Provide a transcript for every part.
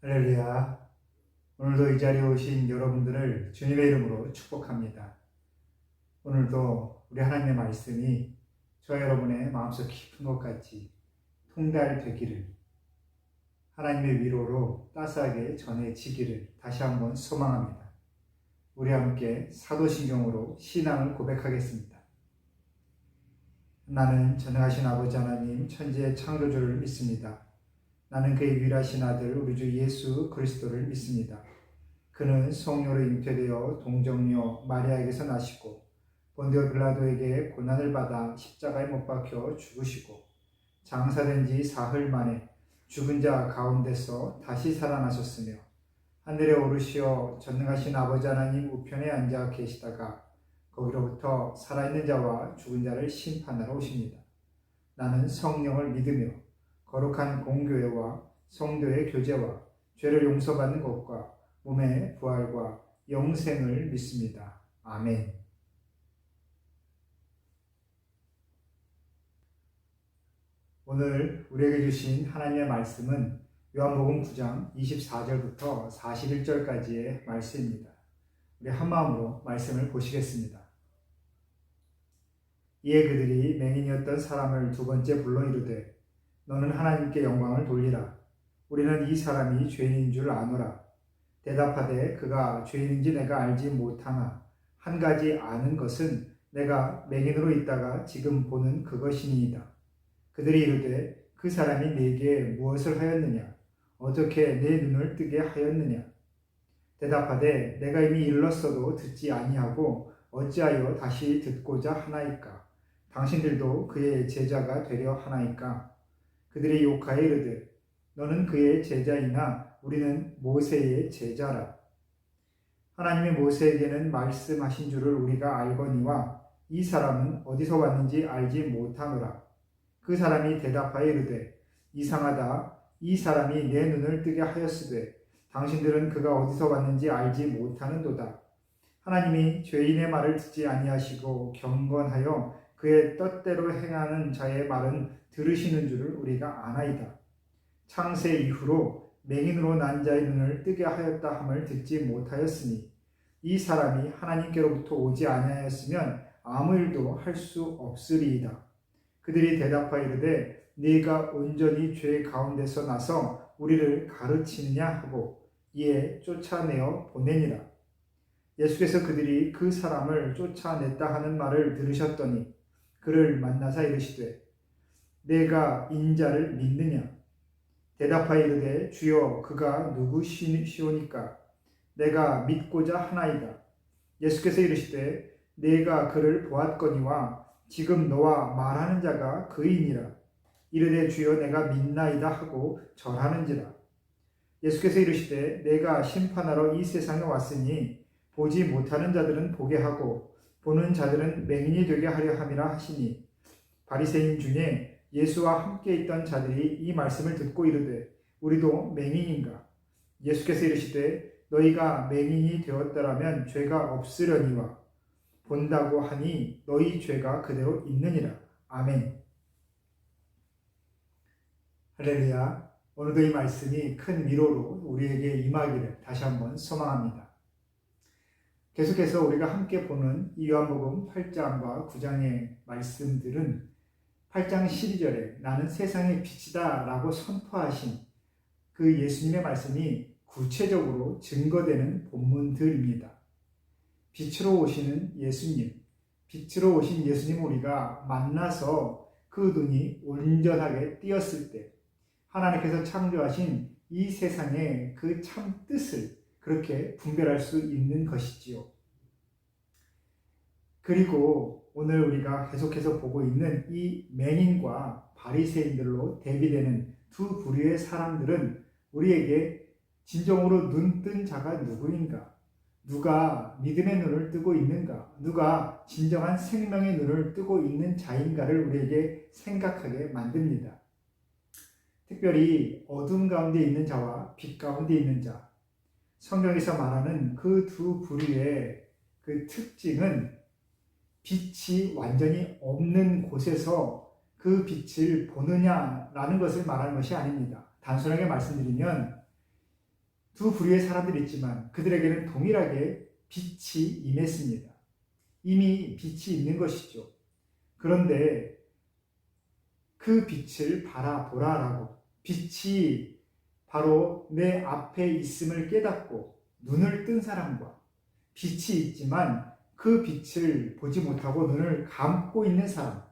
할렐루야. 오늘도 이 자리에 오신 여러분들을 주님의 이름으로 축복합니다. 오늘도 우리 하나님의 말씀이 저와 여러분의 마음속 깊은 곳까지 통달되기를, 하나님의 위로로 따스하게 전해지기를 다시 한번 소망합니다. 우리 함께 사도신경으로 신앙을 고백하겠습니다. 나는 전능하신 아버지 하나님 천지의 창조주를 믿습니다. 나는 그의 유일하신 아들 우리 주 예수 그리스도를 믿습니다. 그는 성령으로 잉태되어 동정녀 마리아에게서 나시고 본디오 빌라도에게 고난을 받아 십자가에 못 박혀 죽으시고 장사된 지 사흘 만에 죽은 자 가운데서 다시 살아나셨으며 하늘에 오르시어 전능하신 아버지 하나님 우편에 앉아 계시다가 거기로부터 살아있는 자와 죽은 자를 심판하러 오십니다. 나는 성령을 믿으며 거룩한 공교회와 성도의 교제와 죄를 용서받는 것과 몸의 부활과 영생을 믿습니다. 아멘. 오늘 우리에게 주신 하나님의 말씀은 요한복음 9장 24절부터 41절까지의 말씀입니다. 우리 한마음으로 말씀을 보시겠습니다. 이에 그들이 맹인이었던 사람을 두 번째 불러 이르되 너는 하나님께 영광을 돌리라. 우리는 이 사람이 죄인인 줄 아노라. 대답하되 그가 죄인인지 내가 알지 못하나 한 가지 아는 것은 내가 맹인으로 있다가 지금 보는 그것이니이다. 그들이 이르되 그 사람이 네게 무엇을 하였느냐? 어떻게 내 눈을 뜨게 하였느냐? 대답하되 내가 이미 일렀어도 듣지 아니하고 어찌하여 다시 듣고자 하나이까? 당신들도 그의 제자가 되려 하나이까? 그들이 욕하여 이르되 너는 그의 제자이나 우리는 모세의 제자라. 하나님이 모세에게는 말씀하신 줄을 우리가 알거니와 이 사람은 어디서 왔는지 알지 못하노라. 그 사람이 대답하여 이르되 이상하다. 이 사람이 내 눈을 뜨게 하였으되 당신들은 그가 어디서 왔는지 알지 못하는도다. 하나님이 죄인의 말을 듣지 아니하시고 경건하여 그의 뜻대로 행하는 자의 말은 들으시는 줄을 우리가 아나이다. 창세 이후로 맹인으로 난 자의 눈을 뜨게 하였다 함을 듣지 못하였으니 이 사람이 하나님께로부터 오지 아니하였으면 아무 일도 할 수 없으리이다. 그들이 대답하여 이르되 네가 온전히 죄 가운데서 나서 우리를 가르치느냐 하고 이에 쫓아내어 보내니라. 예수께서 그들이 그 사람을 쫓아냈다 하는 말을 들으셨더니 그를 만나사 이르시되 내가 인자를 믿느냐? 대답하여 이르되 주여 그가 누구시오니까 내가 믿고자 하나이다. 예수께서 이르시되 내가 그를 보았거니와 지금 너와 말하는 자가 그이니라. 이르되 주여 내가 믿나이다 하고 절하는지라. 예수께서 이르시되 내가 심판하러 이 세상에 왔으니 보지 못하는 자들은 보게 하고 보는 자들은 맹인이 되게 하려 함이라 하시니 바리새인 중에 예수와 함께 있던 자들이 이 말씀을 듣고 이르되 우리도 맹인인가? 예수께서 이르시되 너희가 맹인이 되었더라면 죄가 없으려니와 본다고 하니 너희 죄가 그대로 있느니라. 아멘. 할렐루야. 오늘도 이 말씀이 큰 위로로 우리에게 임하기를 다시 한번 소망합니다. 계속해서 우리가 함께 보는 이 요한복음 8장과 9장의 말씀들은 8장 12절에 나는 세상의 빛이다 라고 선포하신 그 예수님의 말씀이 구체적으로 증거되는 본문들입니다. 빛으로 오시는 예수님, 빛으로 오신 예수님 우리가 만나서 그 눈이 온전하게 띄었을 때 하나님께서 창조하신 이 세상의 그 참 뜻을 그렇게 분별할 수 있는 것이지요. 그리고 오늘 우리가 계속해서 보고 있는 이 맹인과 바리새인들로 대비되는 두 부류의 사람들은 우리에게 진정으로 눈뜬 자가 누구인가? 누가 믿음의 눈을 뜨고 있는가? 누가 진정한 생명의 눈을 뜨고 있는 자인가를 우리에게 생각하게 만듭니다. 특별히 어둠 가운데 있는 자와 빛 가운데 있는 자, 성경에서 말하는 그 두 부류의 그 특징은 빛이 완전히 없는 곳에서 그 빛을 보느냐라는 것을 말하는 것이 아닙니다. 단순하게 말씀드리면 두 부류의 사람들이 있지만 그들에게는 동일하게 빛이 임했습니다. 이미 빛이 있는 것이죠. 그런데 그 빛을 바라보라라고, 빛이 바로 내 앞에 있음을 깨닫고 눈을 뜬 사람과 빛이 있지만 그 빛을 보지 못하고 눈을 감고 있는 사람,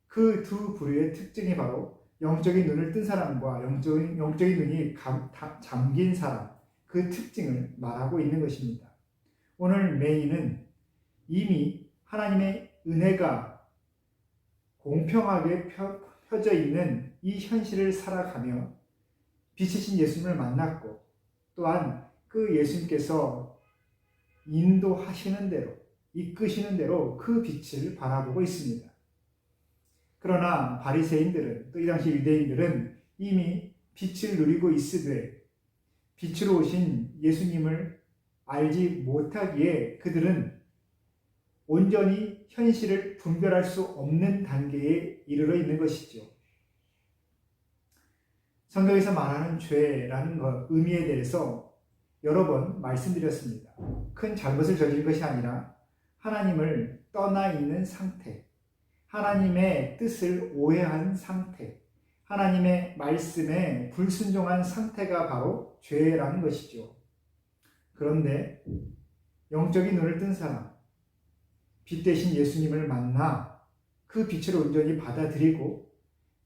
그 두 부류의 특징이 바로 영적인 눈을 뜬 사람과 영적인 눈이 잠긴 사람, 그 특징을 말하고 있는 것입니다. 오늘 메인은 이미 하나님의 은혜가 공평하게 펴져 있는 이 현실을 살아가며 빛이신 예수님을 만났고, 또한 그 예수님께서 인도하시는 대로, 이끄시는 대로 그 빛을 바라보고 있습니다. 그러나 바리새인들은, 또 이 당시 유대인들은 이미 빛을 누리고 있으되 빛으로 오신 예수님을 알지 못하기에 그들은 온전히 현실을 분별할 수 없는 단계에 이르러 있는 것이죠. 성경에서 말하는 죄라는 의미에 대해서 여러 번 말씀드렸습니다. 큰 잘못을 저지른 것이 아니라 하나님을 떠나 있는 상태, 하나님의 뜻을 오해한 상태, 하나님의 말씀에 불순종한 상태가 바로 죄라는 것이죠. 그런데 영적인 눈을 뜬 사람, 빛 대신 예수님을 만나 그 빛을 온전히 받아들이고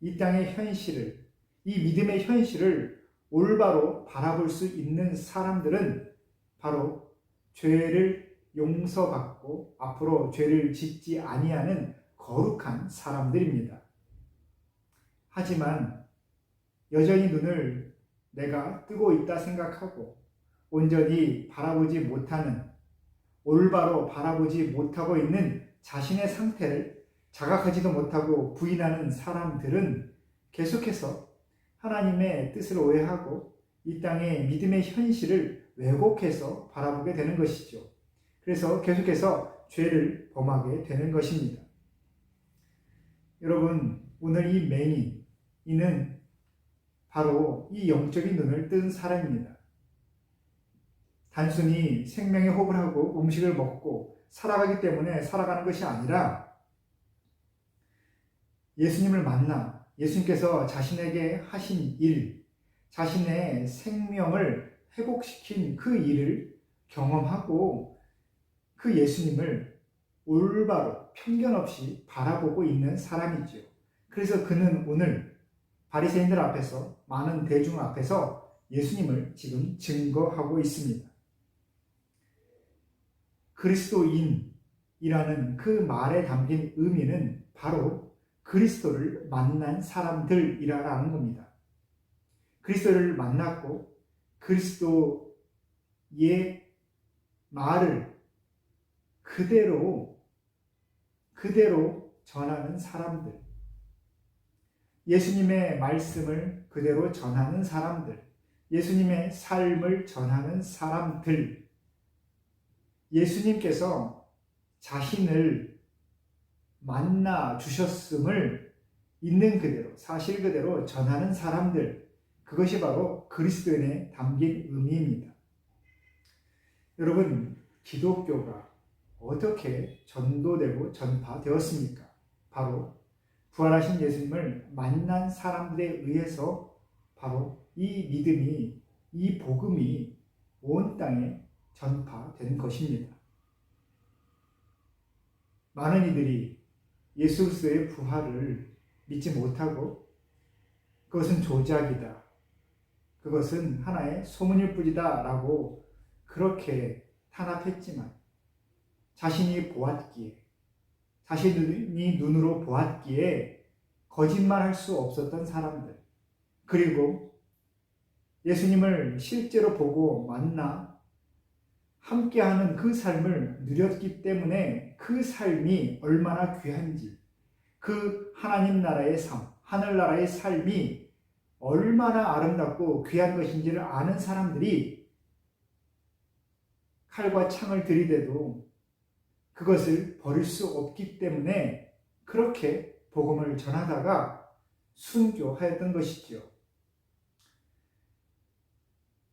이 땅의 현실을, 이 믿음의 현실을 올바로 바라볼 수 있는 사람들은 바로 죄를 용서받고 앞으로 죄를 짓지 아니하는 거룩한 사람들입니다. 하지만 여전히 눈을 내가 뜨고 있다 생각하고 온전히 바라보지 못하는, 올바로 바라보지 못하고 있는 자신의 상태를 자각하지도 못하고 부인하는 사람들은 계속해서 하나님의 뜻을 오해하고 이 땅의 믿음의 현실을 왜곡해서 바라보게 되는 것이죠. 그래서 계속해서 죄를 범하게 되는 것입니다. 여러분, 오늘 이 맹인, 이는 바로 이 영적인 눈을 뜬 사람입니다. 단순히 생명의 호흡을 하고 음식을 먹고 살아가기 때문에 살아가는 것이 아니라 예수님을 만나 예수님께서 자신에게 하신 일, 자신의 생명을 회복시킨 그 일을 경험하고 그 예수님을 올바로 편견 없이 바라보고 있는 사람이죠. 그래서 그는 오늘 바리새인들 앞에서, 많은 대중 앞에서 예수님을 지금 증거하고 있습니다. 그리스도인이라는 그 말에 담긴 의미는 바로 그리스도를 만난 사람들이라는 겁니다. 그리스도를 만났고 그리스도의 말을 그대로 전하는 사람들, 예수님의 말씀을 그대로 전하는 사람들, 예수님의 삶을 전하는 사람들, 예수님께서 자신을 만나 주셨음을 있는 그대로, 사실 그대로 전하는 사람들, 그것이 바로 그리스도인에 담긴 의미입니다. 여러분, 기독교가 어떻게 전도되고 전파되었습니까? 바로 부활하신 예수님을 만난 사람들에 의해서 바로 이 믿음이, 이 복음이 온 땅에 전파된 것입니다. 많은 이들이 예수 그리스도의 부활을 믿지 못하고 그것은 조작이다, 그것은 하나의 소문일 뿐이다 라고 그렇게 탄압했지만 자신이 보았기에, 자신이 눈으로 보았기에 거짓말할 수 없었던 사람들, 그리고 예수님을 실제로 보고 만나 함께하는 그 삶을 누렸기 때문에 그 삶이 얼마나 귀한지, 그 하나님 나라의 삶, 하늘나라의 삶이 얼마나 아름답고 귀한 것인지를 아는 사람들이 칼과 창을 들이대도 그것을 버릴 수 없기 때문에 그렇게 복음을 전하다가 순교하였던 것이죠.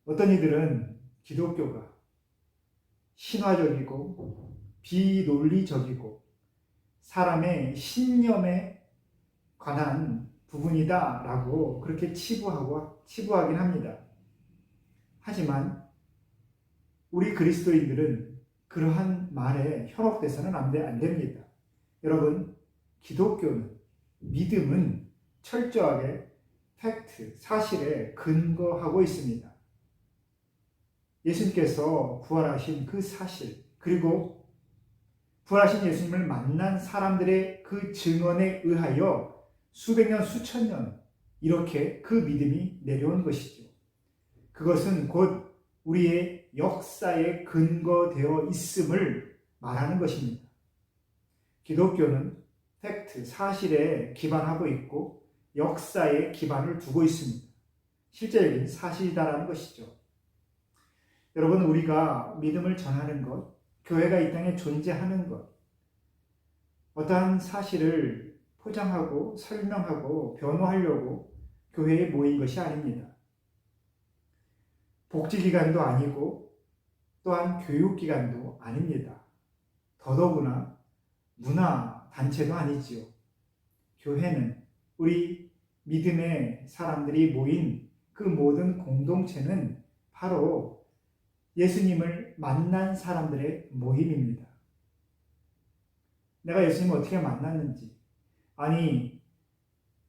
어떤 이들은 기독교가 신화적이고 비논리적이고 사람의 신념에 관한 부분이다라고 그렇게 치부하긴 합니다. 하지만 우리 그리스도인들은 그러한 말에 현혹돼서는 안 됩니다. 여러분, 기독교는, 믿음은 철저하게 팩트, 사실에 근거하고 있습니다. 예수님께서 부활하신 그 사실, 그리고 부활하신 예수님을 만난 사람들의 그 증언에 의하여 수백 년, 수천 년 이렇게 그 믿음이 내려온 것이죠. 그것은 곧 우리의 역사에 근거되어 있음을 말하는 것입니다. 기독교는 팩트, 사실에 기반하고 있고 역사에 기반을 두고 있습니다. 실제적인 사실이다라는 것이죠. 여러분, 우리가 믿음을 전하는 것, 교회가 이 땅에 존재하는 것, 어떠한 사실을 포장하고 설명하고 변호하려고 교회에 모인 것이 아닙니다. 복지기관도 아니고 또한 교육기관도 아닙니다. 더더구나 문화단체도 아니지요. 교회는 우리 믿음의 사람들이 모인 그 모든 공동체는 바로 예수님을 만난 사람들의 모임입니다. 내가 예수님을 어떻게 만났는지, 아니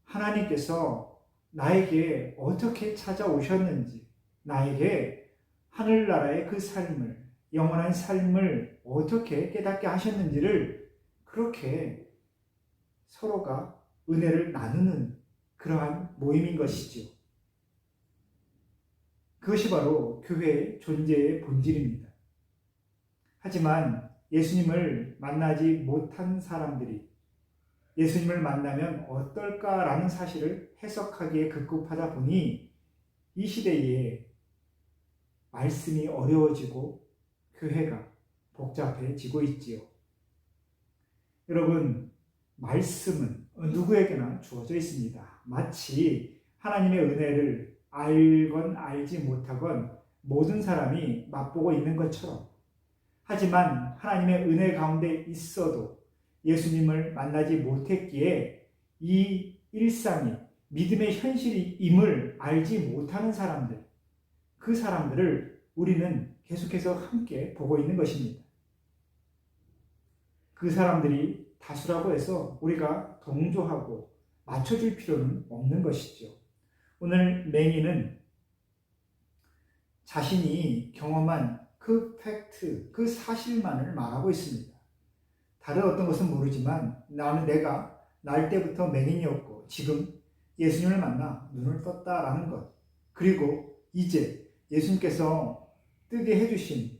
하나님께서 나에게 어떻게 찾아오셨는지, 나에게 하늘나라의 그 삶을, 영원한 삶을 어떻게 깨닫게 하셨는지를 그렇게 서로가 은혜를 나누는 그러한 모임인 것이지요. 그것이 바로 교회의 존재의 본질입니다. 하지만 예수님을 만나지 못한 사람들이 예수님을 만나면 어떨까라는 사실을 해석하기에 급급하다 보니 이 시대에 말씀이 어려워지고 교회가 복잡해지고 있지요. 여러분, 말씀은 누구에게나 주어져 있습니다. 마치 하나님의 은혜를 알건 알지 못하건 모든 사람이 맛보고 있는 것처럼, 하지만 하나님의 은혜 가운데 있어도 예수님을 만나지 못했기에 이 일상이 믿음의 현실임을 알지 못하는 사람들, 그 사람들을 우리는 계속해서 함께 보고 있는 것입니다. 그 사람들이 다수라고 해서 우리가 동조하고 맞춰줄 필요는 없는 것이죠. 오늘 맹인은 자신이 경험한 그 팩트, 그 사실만을 말하고 있습니다. 다른 어떤 것은 모르지만 내가 날 때부터 맹인이었고 지금 예수님을 만나 눈을 떴다라는 것, 그리고 이제 예수님께서 뜨게 해주신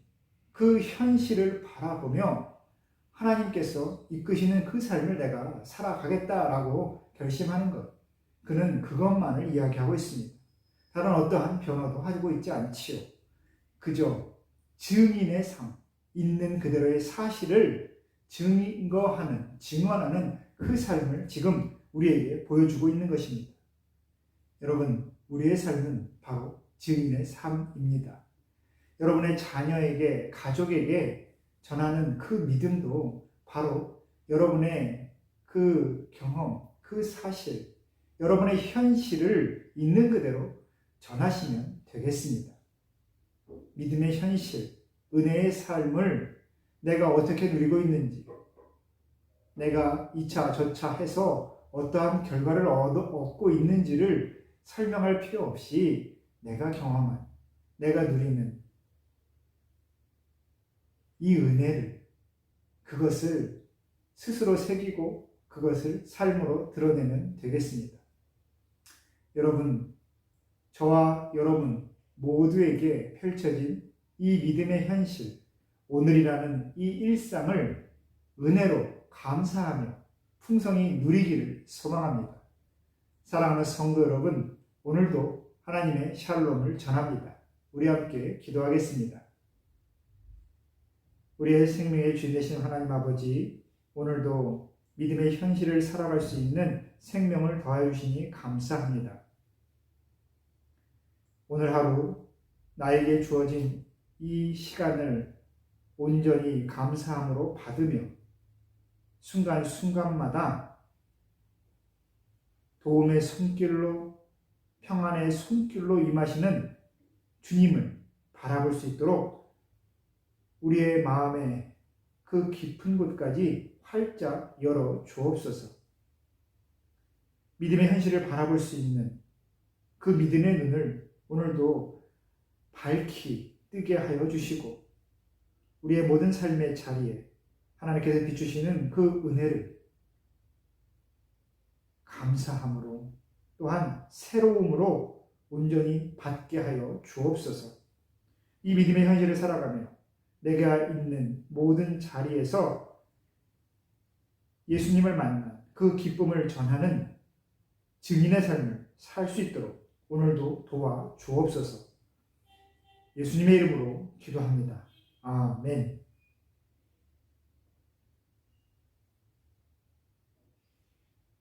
그 현실을 바라보며 하나님께서 이끄시는 그 삶을 내가 살아가겠다라고 결심하는 것, 그는 그것만을 이야기하고 있습니다. 다른 어떠한 변화도 하고 있지 않지요. 그저 증인의 삶, 있는 그대로의 사실을 증언하는 그 삶을 지금 우리에게 보여주고 있는 것입니다. 여러분, 우리의 삶은 바로 증인의 삶입니다. 여러분의 자녀에게, 가족에게 전하는 그 믿음도 바로 여러분의 그 경험, 그 사실, 여러분의 현실을 있는 그대로 전하시면 되겠습니다. 믿음의 현실, 은혜의 삶을 내가 어떻게 누리고 있는지, 내가 이차 저차 해서 어떠한 결과를 얻고 있는지를 설명할 필요 없이 내가 경험한, 내가 누리는 이 은혜를, 그것을 스스로 새기고 그것을 삶으로 드러내면 되겠습니다. 여러분, 저와 여러분 모두에게 펼쳐진 이 믿음의 현실, 오늘이라는 이 일상을 은혜로 감사하며 풍성히 누리기를 소망합니다. 사랑하는 성도 여러분, 오늘도 하나님의 샬롬을 전합니다. 우리 함께 기도하겠습니다. 우리의 생명의 주인 되신 하나님 아버지, 오늘도 믿음의 현실을 살아갈 수 있는 생명을 더하여 주시니 감사합니다. 오늘 하루 나에게 주어진 이 시간을 온전히 감사함으로 받으며 순간순간마다 도움의 손길로, 평안의 손길로 임하시는 주님을 바라볼 수 있도록 우리의 마음에 그 깊은 곳까지 활짝 열어 주옵소서. 믿음의 현실을 바라볼 수 있는 그 믿음의 눈을 오늘도 밝히 뜨게 하여 주시고, 우리의 모든 삶의 자리에 하나님께서 비추시는 그 은혜를 감사함으로 또한 새로움으로 온전히 받게 하여 주옵소서. 이 믿음의 현실을 살아가며 내가 있는 모든 자리에서 예수님을 만난 그 기쁨을 전하는 증인의 삶을 살 수 있도록 오늘도 도와 주옵소서. 예수님의 이름으로 기도합니다. 아멘.